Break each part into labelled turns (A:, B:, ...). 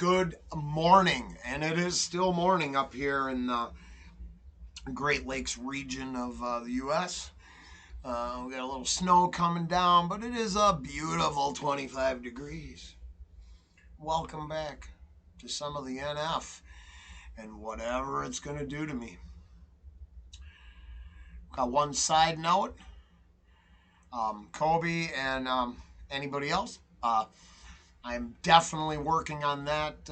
A: Good morning, and it is still morning up here in the Great Lakes region of the U.S. We got a little snow coming down, but it is a beautiful 25 degrees. Welcome back to some of the NF and whatever it's going to do to me. Got one side note. Kobe and anybody else. I'm definitely working on that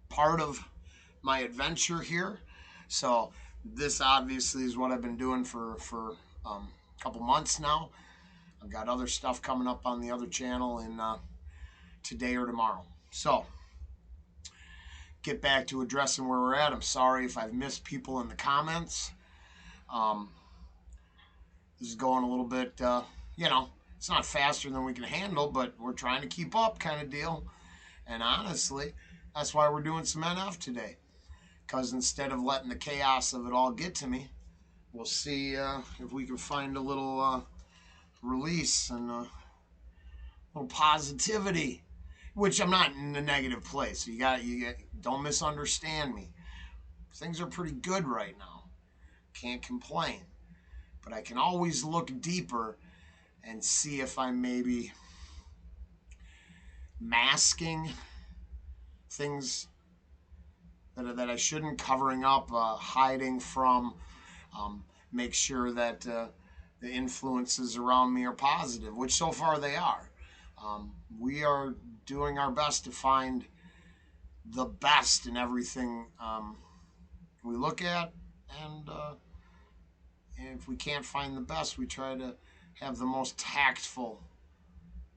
A: part of my adventure here. So this obviously is what I've been doing for a couple months now. I've got other stuff coming up on the other channel in today or tomorrow. So get back to addressing where we're at. I'm sorry if I've missed people in the comments. This is going a little bit, it's not faster than we can handle, but we're trying to keep up kind of deal. And honestly, that's why we're doing some NF today. Because instead of letting the chaos of it all get to me, we'll see if we can find a little release and a little positivity. Which I'm not in a negative place. Don't misunderstand me. Things are pretty good right now. Can't complain. But I can always look deeper and see if I'm maybe masking things that I shouldn't, covering up, hiding from, make sure that the influences around me are positive, which so far they are. We are doing our best to find the best in everything we look at, and if we can't find the best, we try to have the most tactful,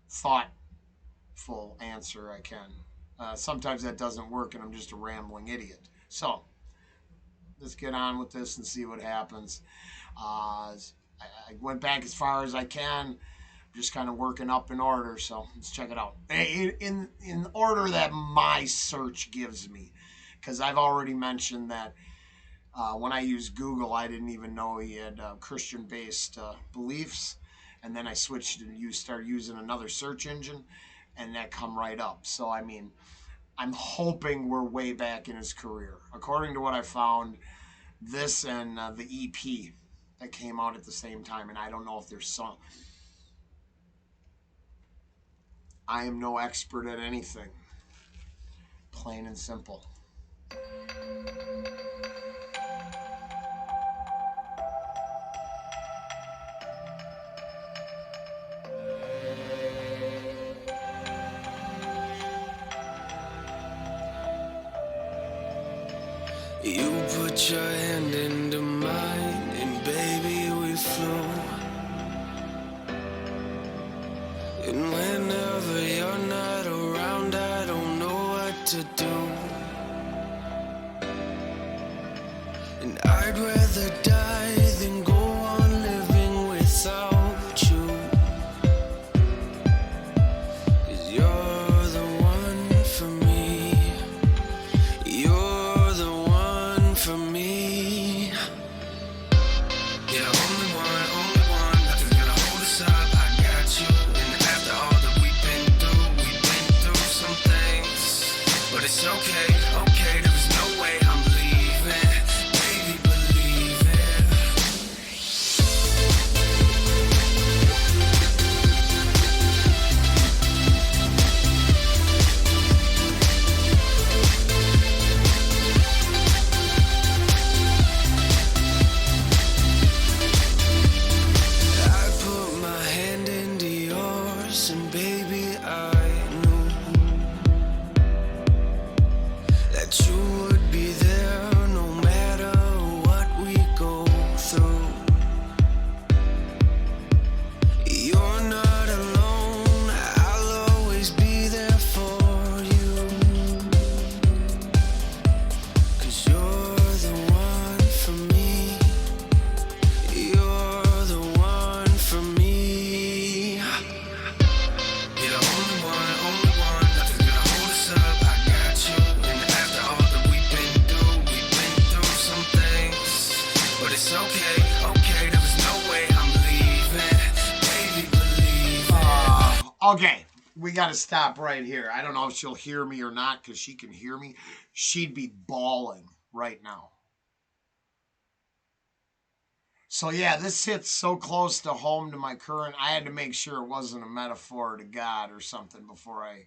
A: thoughtful answer I can. Sometimes that doesn't work and I'm just a rambling idiot. So, let's get on with this and see what happens. I went back as far as I can. I'm just kind of working up in order, so let's check it out. In order that my search gives me. Because I've already mentioned that when I used Google, I didn't even know he had Christian-based beliefs. And then I switched and started using another search engine, and that come right up. So, I mean, I'm hoping we're way back in his career. According to what I found, this and the EP that came out at the same time, and I don't know if there's some... I am no expert at anything. Plain and simple.
B: You put your hand into mine, and baby, we flew. And whenever you're not around, I don't know what to do. And I'd rather die than go on living without you. 'Cause you're the one for me. You're the one for me. Yeah, only one, nothing's gonna hold us up. I got you, and after all that we've been through some things. But it's okay, there was no way I'm leaving. Baby, believe it. I put my hand into yours, and baby, I knew that you would be there no matter what we go through. You're not alone, I'll always be there for you. 'Cause you're the one for me. You're the one for me. You're the only one, nothing's gonna hold us up. I got you, and after all that we've been through some things. But it's okay, there was no way I'm leaving. Baby, believe it.
A: Okay, we got to stop right here. I don't know if she'll hear me or not because she can hear me. She'd be bawling right now. So yeah, this hits so close to home to my current. I had to make sure it wasn't a metaphor to God or something before I.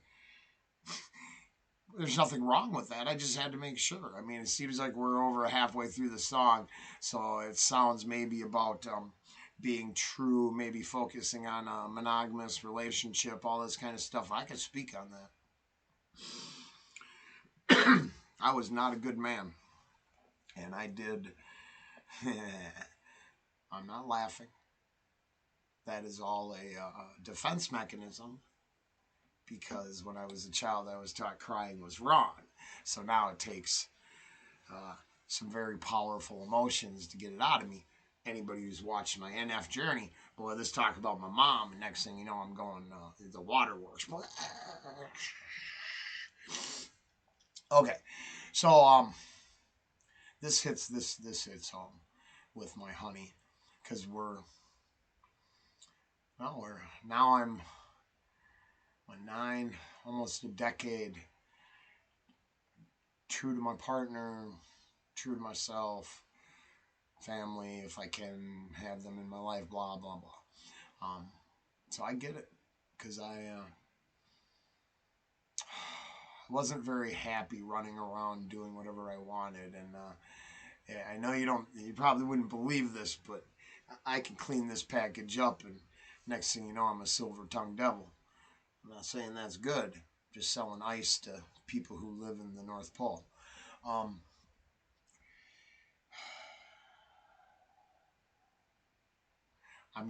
A: There's nothing wrong with that. I just had to make sure. I mean, it seems like we're over halfway through the song, so it sounds maybe about being true, maybe focusing on a monogamous relationship, all this kind of stuff. I could speak on that. I was not a good man, and I did. I'm not laughing. That is all a defense mechanism. Because when I was a child, I was taught crying was wrong. So now it takes some very powerful emotions to get it out of me. Anybody who's watched my NF journey, boy, let's talk about my mom. And next thing you know, I'm going the waterworks. Okay, so this hits home with my honey, because I'm 9, almost a decade, true to my partner, true to myself, family, if I can have them in my life, blah, blah, blah. So I get it, because I wasn't very happy running around doing whatever I wanted, and I know you probably wouldn't believe this, but I can clean this package up, and next thing you know, I'm a silver-tongued devil. I'm not saying that's good. Just selling ice to people who live in the North Pole. I'm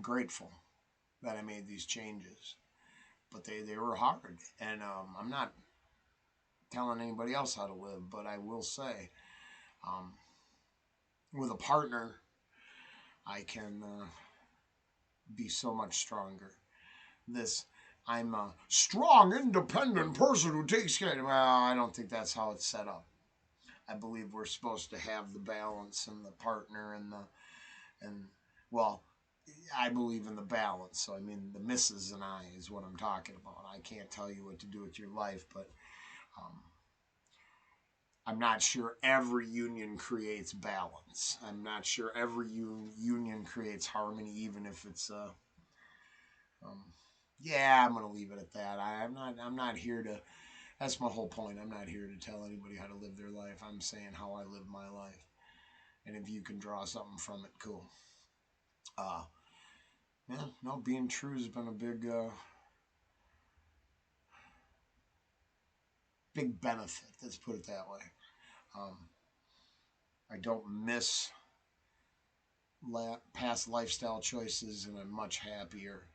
A: grateful that I made these changes, but they were hard, and I'm not telling anybody else how to live, but I will say, with a partner, I can be so much stronger. I'm a strong, independent person who takes care of. Well, I don't think that's how it's set up. I believe we're supposed to have the balance and the partner well, I believe in the balance. So I mean, the missus and I is what I'm talking about. I can't tell you what to do with your life, but I'm not sure every union creates balance. I'm not sure every union creates harmony, even if it's yeah, I'm going to leave it at that. I'm not here to, that's my whole point. I'm not here to tell anybody how to live their life. I'm saying how I live my life. And if you can draw something from it, cool. Yeah, no, being true has been a big benefit. Let's put it that way. I don't miss past lifestyle choices, and I'm much happier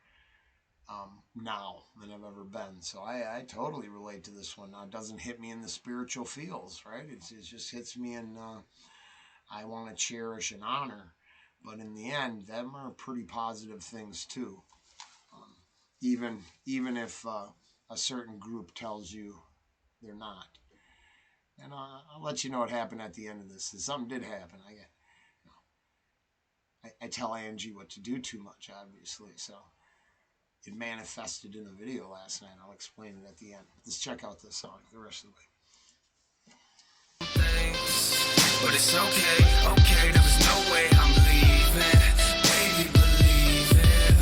A: now than I've ever been. So I totally relate to this one. Now, it doesn't hit me in the spiritual feels, right? It just hits me in I want to cherish and honor. But in the end, them are pretty positive things too. Even if a certain group tells you they're not. And I'll let you know what happened at the end of this. Something did happen. I tell Angie what to do too much, obviously. So it manifested in a video last night. I'll explain it at the end. Let's check out this song the rest of the way.
B: But it's okay, there was no way I'm leaving. Baby, believe it.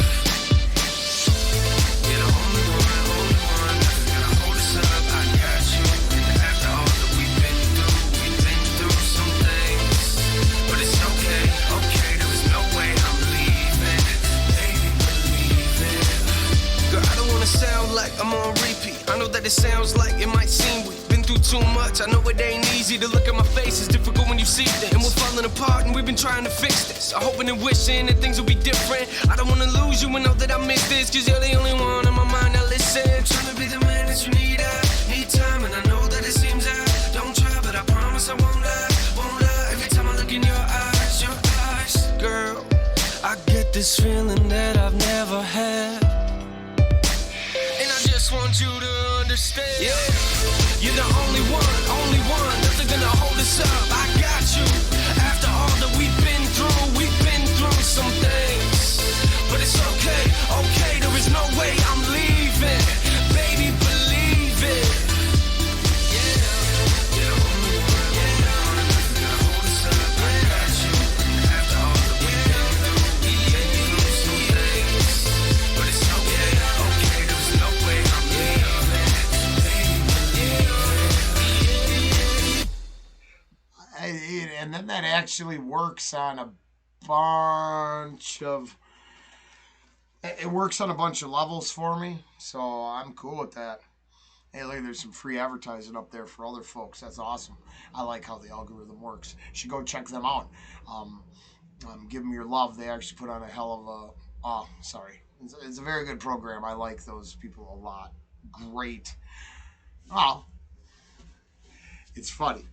B: You're the only one that's gonna hold us up. I got you. And after all that we've been through some things. But it's okay, there was no way I'm leaving. Baby, believe it. Girl, I don't wanna sound like I'm on repeat. I know that it sounds like it might seem weak. Through too much, I know it ain't easy to look at my face. It's difficult when you see things, and we're falling apart, and we've been trying to fix this. I'm hoping and wishing that things will be different. I don't wanna lose you and know that I miss this, cause you're the only one on my mind. Now listen, trying to be the man that you need. I need time, and I know that it seems I don't try, but I promise I won't lie. Every time I look in your eyes, girl, I get this feeling that I've never had, and I just want you to understand. Yeah. You're the only one, nothing gonna hold us up. I got you. After all that we've been through some things. But it's okay, there is no way I'm leaving. Baby,
A: one that actually works on a bunch of it works on a bunch of levels for me, so I'm cool with that. Hey, look, there's some free advertising up there for other folks. That's awesome. I like how the algorithm works. You should go check them out. Um, Give them your love. They actually put on a hell of a. Oh, sorry. It's a very good program. I like those people a lot. Great. Oh, it's funny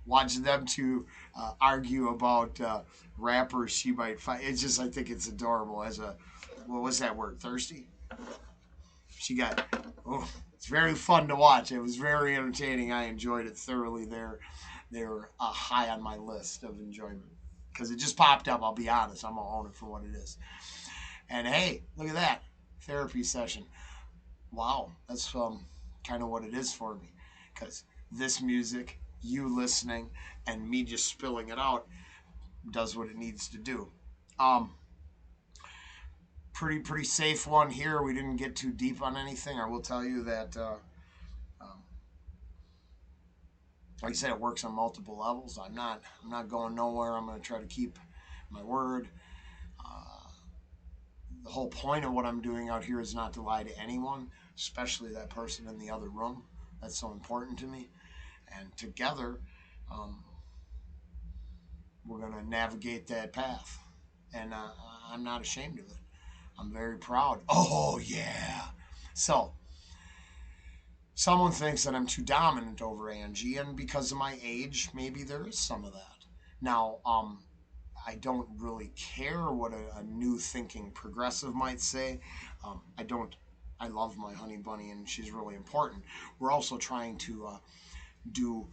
A: watching them two argue about rappers she might find. It's just, I think it's adorable. As a, what was that word? Thirsty. She got. Oh, it's very fun to watch. It was very entertaining. I enjoyed it thoroughly. They're high on my list of enjoyment because it just popped up. I'll be honest. I'm gonna own it for what it is. And hey, look at that therapy session. Wow, that's kind of what it is for me. Because this music, you listening, and me just spilling it out does what it needs to do. Um, pretty safe one here. We didn't get too deep on anything. I will tell you that, um, like I said, it works on multiple levels. I'm not going nowhere. I'm going to try to keep my word. Uh, the whole point of what I'm doing out here is not to lie to anyone, especially that person in the other room. That's so important to me. And together, um, we're going to navigate that path. And I'm not ashamed of it. I'm very proud. Oh, yeah. So, someone thinks that I'm too dominant over Angie, and because of my age, maybe there is some of that. Now, I don't really care what a new thinking progressive might say. I don't. I love my honey bunny, and she's really important. We're also trying to do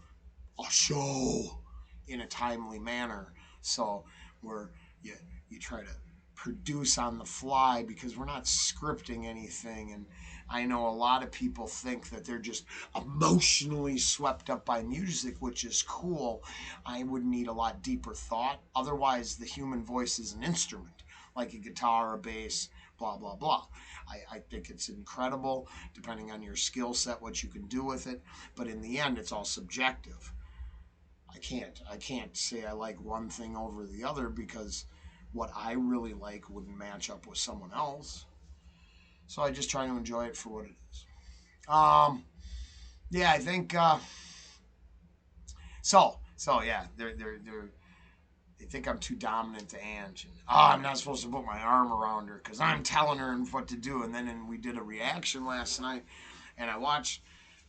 A: a show in a timely manner, so where you try to produce on the fly because we're not scripting anything. And I know a lot of people think that they're just emotionally swept up by music, which is cool. I would need a lot deeper thought. Otherwise, the human voice is an instrument, like a guitar, a bass, blah, blah, blah. I think it's incredible, depending on your skill set, what you can do with it. But in the end, it's all subjective. I can't say I like one thing over the other because what I really like wouldn't match up with someone else. So I just try to enjoy it for what it is. Yeah, I think so. Yeah, they think I'm too dominant to Ange. And, oh, I'm not supposed to put my arm around her because I'm telling her what to do. And then we did a reaction last night, and I watched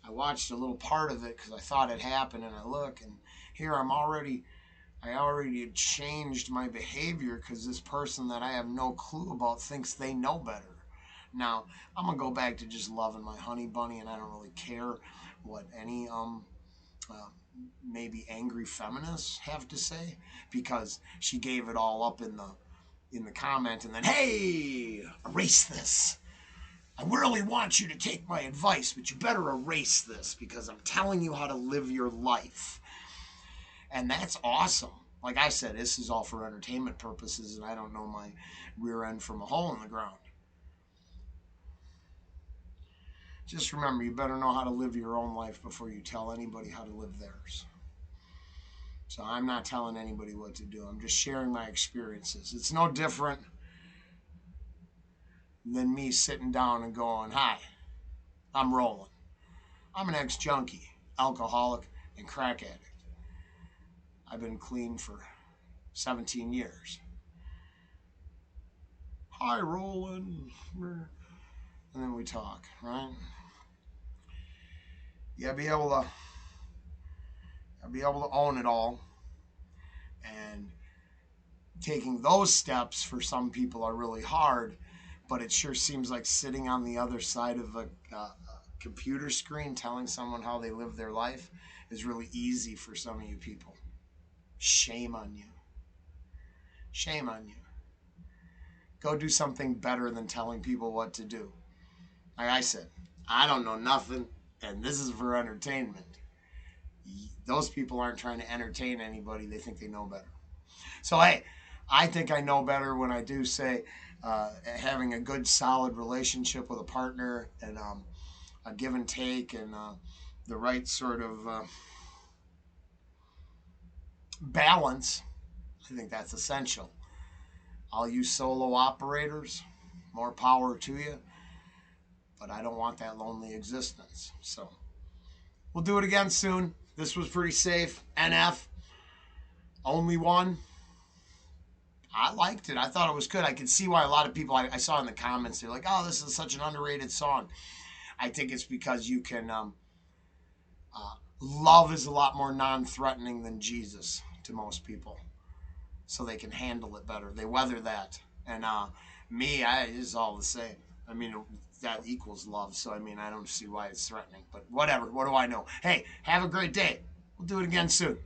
A: a little part of it because I thought it happened, and I look, and here I already had changed my behavior because this person that I have no clue about thinks they know better. Now, I'm gonna go back to just loving my honey bunny, and I don't really care what any uh, maybe angry feminists have to say because she gave it all up in the comment, and then, hey, erase this. I really want you to take my advice, but you better erase this because I'm telling you how to live your life. And that's awesome. Like I said, this is all for entertainment purposes, and I don't know my rear end from a hole in the ground. Just remember, you better know how to live your own life before you tell anybody how to live theirs. So I'm not telling anybody what to do. I'm just sharing my experiences. It's no different than me sitting down and going, hi, I'm Roland. I'm an ex-junkie, alcoholic, and crack addict. I've been clean for 17 years. Hi, Roland. And then we talk, right? You gotta be able to own it all. And taking those steps for some people are really hard, but it sure seems like sitting on the other side of a computer screen telling someone how they live their life is really easy for some of you people. Shame on you. Shame on you. Go do something better than telling people what to do. Like I said, I don't know nothing, and this is for entertainment. Those people aren't trying to entertain anybody. They think they know better. So, hey, I think I know better when I do say having a good, solid relationship with a partner and a give and take and the right sort of balance. I think that's essential. All you solo operators, more power to you, but I don't want that lonely existence. So we'll do it again soon. This was pretty safe. NF, only one. I liked it. I thought it was good. I can see why a lot of people I saw in the comments, they're like, oh, this is such an underrated song. I think it's because you can, love is a lot more non threatening than Jesus to most people. So they can handle it better. They weather that. And me, it's all the same. I mean, that equals love. So, I mean, I don't see why it's threatening. But whatever. What do I know? Hey, have a great day. We'll do it again soon.